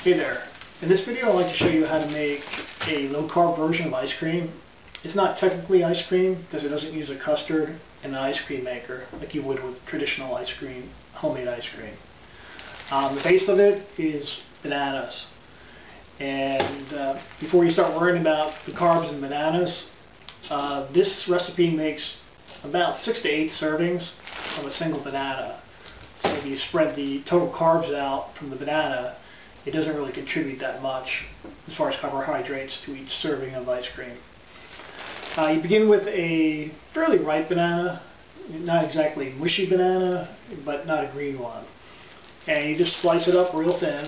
Hey there. In this video I'd like to show you how to make a low-carb version of ice cream. It's not technically ice cream because it doesn't use a custard and an ice cream maker like you would with traditional ice cream, homemade ice cream. The base of it is bananas. And before you start worrying about the carbs in bananas, this recipe makes about 6 to 8 servings from a single banana. So if you spread the total carbs out from the banana, it doesn't really contribute that much as far as carbohydrates to each serving of ice cream. You begin with a fairly ripe banana, not exactly mushy banana, but not a green one. And you just slice it up real thin,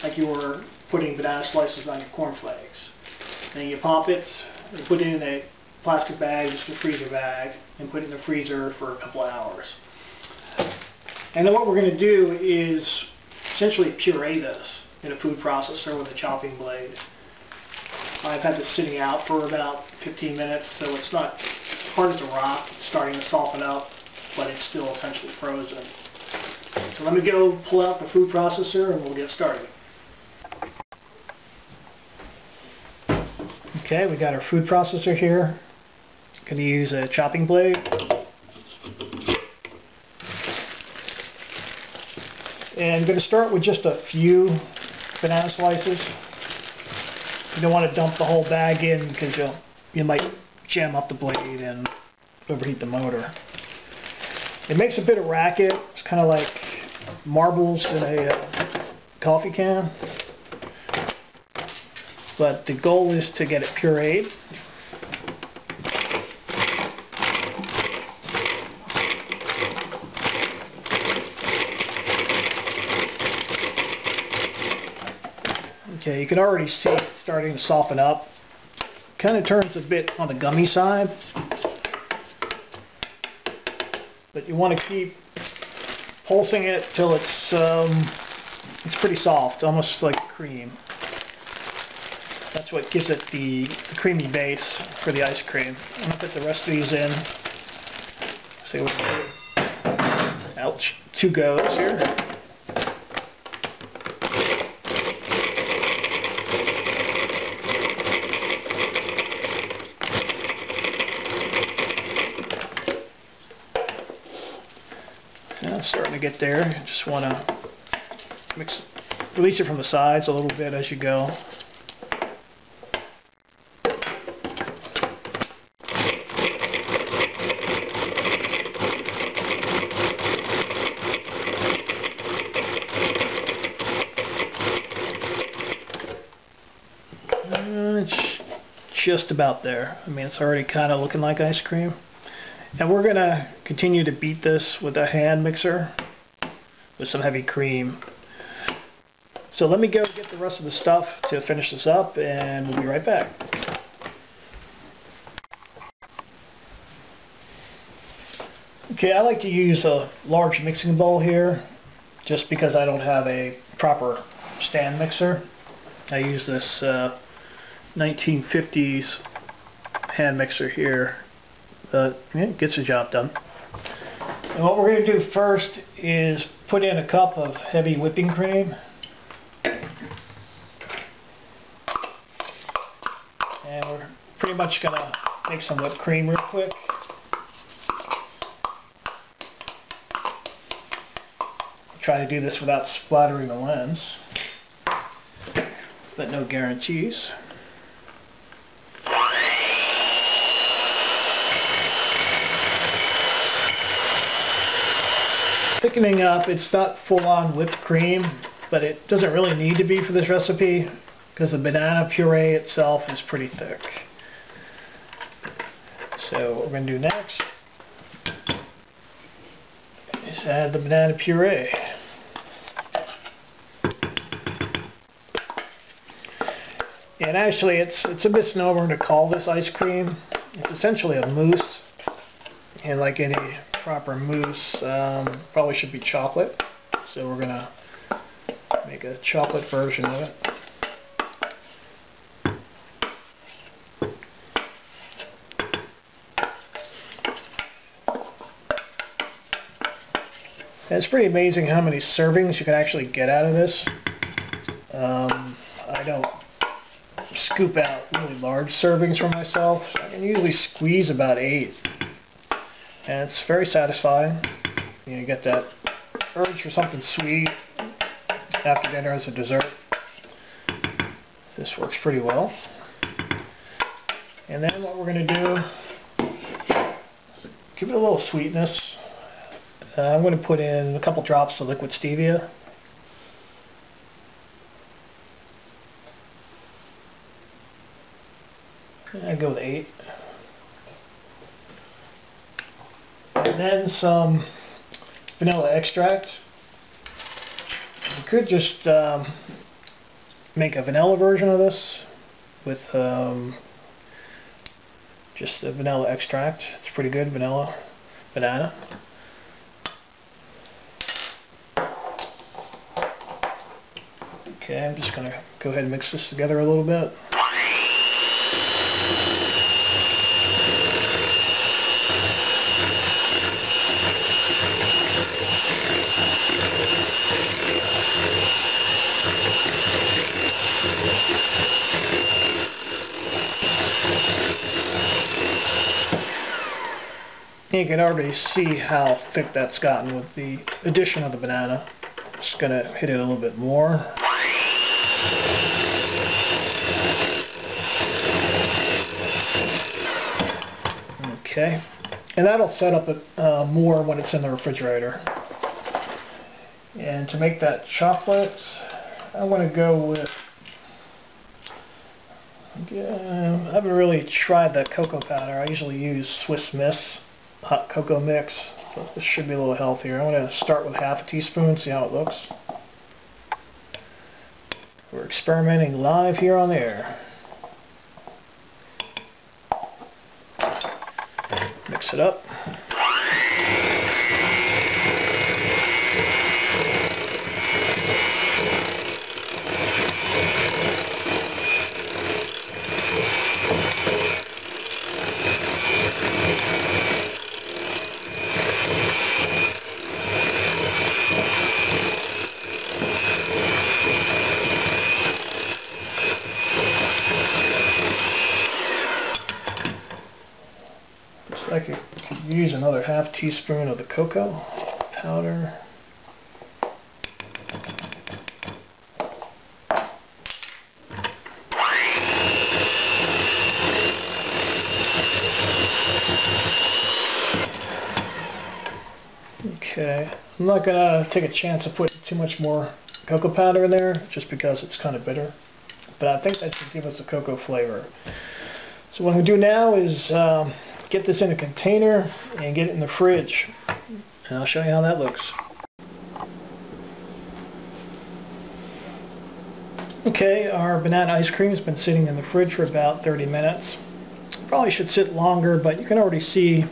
like you were putting banana slices on your cornflakes. Then you pop it, and put it in a plastic bag, just a freezer bag, and put it in the freezer for a couple hours. And then what we're going to do is essentially puree this in a food processor with a chopping blade. I've had this sitting out for about 15 minutes, so it's not hard as a rock. It's starting to soften up, but it's still essentially frozen. So let me go pull out the food processor and we'll get started. Okay, we got our food processor here. Going to use a chopping blade. And I'm going to start with just a few banana slices. You don't want to dump the whole bag in because you might jam up the blade and overheat the motor. It makes a bit of racket. It's kind of like marbles in a coffee can. But the goal is to get it pureed. Okay, you can already see it starting to soften up. Kind of turns a bit on the gummy side. But you want to keep pulsing it till it's pretty soft, almost like cream. That's what gives it the creamy base for the ice cream. I'm going to put the rest of these in. See what ouch, 2 goes here. It's starting to get there. You just want to release it from the sides a little bit as you go. It's just about there. I mean, it's already kind of looking like ice cream. And we're going to continue to beat this with a hand mixer with some heavy cream. So let me go get the rest of the stuff to finish this up and we'll be right back. Okay, I like to use a large mixing bowl here just because I don't have a proper stand mixer. I use this 1950s hand mixer here. It gets the job done. And what we're going to do first is put in a cup of heavy whipping cream. And we're pretty much going to make some whipped cream real quick. Try to do this without splattering the lens, but no guarantees. Thickening up, it's not full-on whipped cream, but it doesn't really need to be for this recipe because the banana puree itself is pretty thick. So what we're going to do next is add the banana puree. And actually it's a misnomer to call this ice cream. It's essentially a mousse, and like any proper mousse, probably should be chocolate. So we're gonna make a chocolate version of it. And it's pretty amazing how many servings you can actually get out of this. I don't scoop out really large servings for myself. So I can usually squeeze about 8. And it's very satisfying. You get that urge for something sweet after dinner as a dessert. This works pretty well. And then what we're going to do, give it a little sweetness. I'm going to put in a couple drops of liquid stevia. I'd go with 8. And then some vanilla extract. You could just make a vanilla version of this with just the vanilla extract. It's pretty good, vanilla, banana. Okay, I'm just going to go ahead and mix this together a little bit. You can already see how thick that's gotten with the addition of the banana. Just going to hit it a little bit more. Okay, and that'll set up more when it's in the refrigerator. And to make that chocolate, I want to go with, I haven't really tried that cocoa powder. I usually use Swiss Miss hot cocoa mix, but this should be a little healthier. I'm going to start with half a teaspoon, see how it looks. We're experimenting live here on the air. Mix it up. I could use another half teaspoon of the cocoa powder. Okay, I'm not going to take a chance of putting too much more cocoa powder in there just because it's kind of bitter, but I think that should give us the cocoa flavor. So what we do now is get this in a container and get it in the fridge, and I'll show you how that looks. Okay, our banana ice cream has been sitting in the fridge for about 30 minutes. Probably should sit longer, but you can already see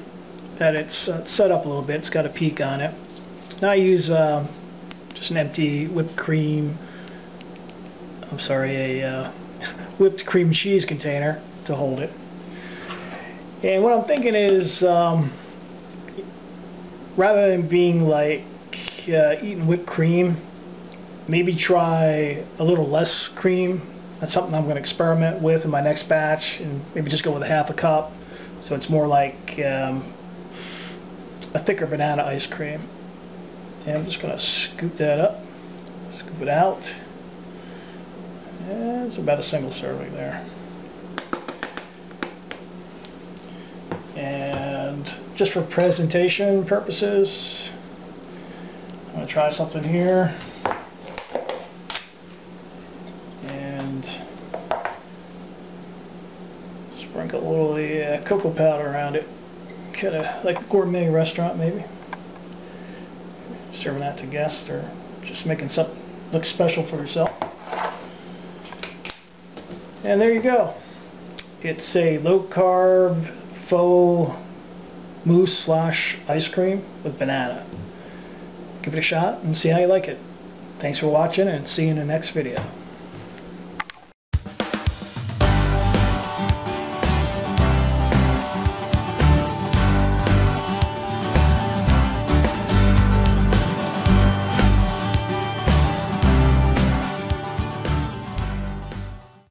that it's set up a little bit. It's got a peak on it. Now I use just an empty whipped cream, a whipped cream cheese container to hold it. And what I'm thinking is, rather than being like eating whipped cream, maybe try a little less cream. That's something I'm going to experiment with in my next batch, and maybe just go with a half a cup, so it's more like a thicker banana ice cream. And I'm just going to scoop that up, scoop it out, and it's about a single serving there. And just for presentation purposes, I'm going to try something here. And sprinkle a little cocoa powder around it. Kind of like a gourmet restaurant maybe. Serving that to guests or just making something look special for yourself. And there you go. It's a low-carb faux mousse / ice cream with banana. Give it a shot and see how you like it. Thanks for watching, and see you in the next video.